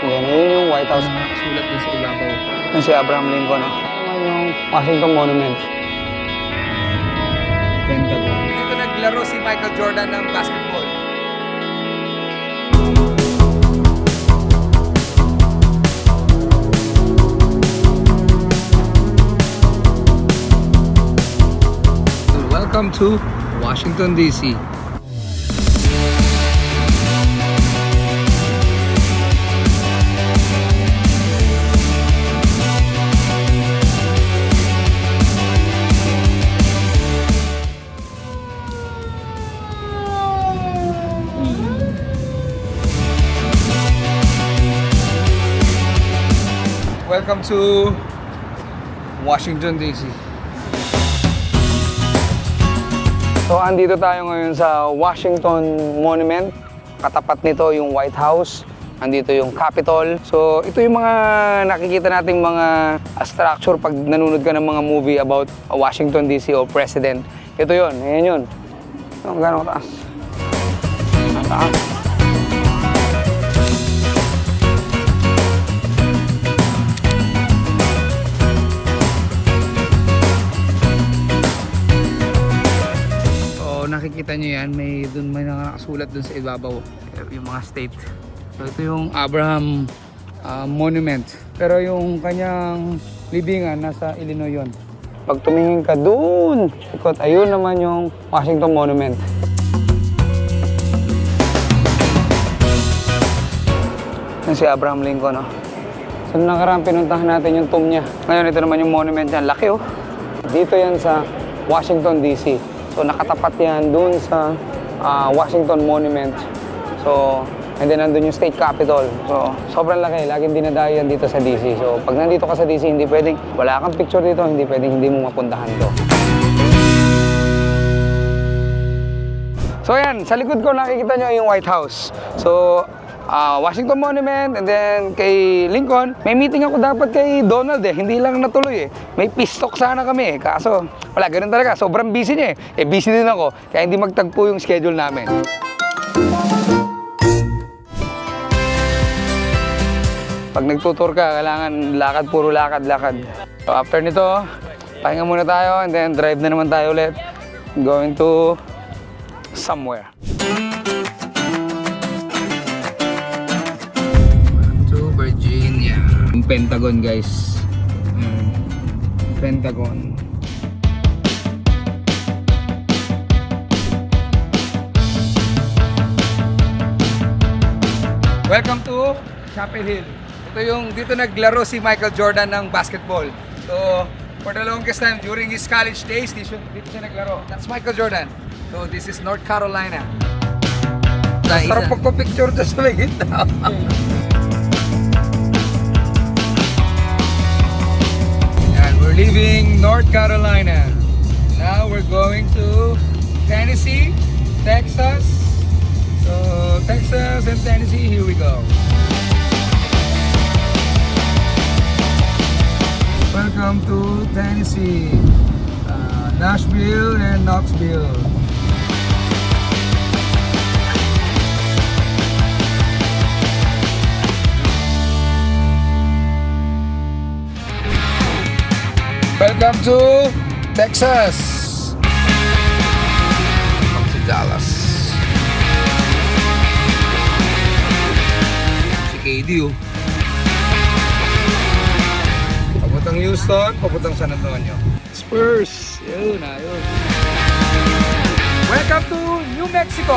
Then, ayun yung White House. Nakasulat din sa ibabaw. Yan si Abraham Lincoln. Naman yung Washington Monument. Pentagon. Dito naglaro si Michael Jordan ng basketball. Welcome to Washington, D.C. Welcome to Washington, D.C. So, andito tayo ngayon sa Washington Monument. Katapat nito yung White House. Andito yung Capitol. So, ito yung mga nakikita nating mga structure pag nanonood ka ng mga movie about Washington, D.C. o President. Ito yun. Ayan yun. So, gano'ng taas? Taas. Nakikita nyo yan, may nakasulat dun sa ibabaw yung mga state. So ito yung Abraham Monument, pero yung kanyang libingan nasa Illinois yun. Pag tumingin ka dun, ikot, ayun naman yung Washington Monument. Yan si Abraham Lincoln, no? So nakaraan pinuntahan natin yung tomb niya. Ngayon ito naman yung monument niya, laki oh. Dito yan sa Washington, D.C. So nakatapat yan dun sa Washington Monument. So, and then nandun yung State Capitol. So, sobrang laki. Laging dinadayo yan dito sa DC. So, pag nandito ka sa DC, hindi pwedeng, wala kang picture dito, hindi pwedeng hindi mo mapuntahan to. So, yan. Sa likod ko nakikita nyo yung White House. So, Washington Monument, and then kay Lincoln. May meeting ako dapat kay Donald eh, hindi lang natuloy eh. May peace talk sana kami eh, kaso wala, ganun talaga, sobrang busy niya eh. Busy din ako, kaya hindi magtagpo yung schedule namin. Pag nagtutour ka, kailangan lakad, puro lakad. So after nito, pahinga muna tayo, and then drive na naman tayo ulit. Going to somewhere. Virginia. Yung Pentagon, guys. Pentagon. Welcome to Chapel Hill. Ito yung dito naglaro si Michael Jordan ng basketball. So, for the longest time during his college days, dito siya naglaro. That's Michael Jordan. So, this is North Carolina. Sarap pagpa-picture dyan sa may gitna. We're leaving North Carolina. Now we're going to Tennessee, Texas. So Texas and Tennessee, here we go. Welcome to Tennessee, Nashville and Knoxville. Welcome to Texas. Welcome to Dallas. Si KD oh. Papuntang Houston, papuntang San Antonio. Spurs. Yun. Welcome to New Mexico.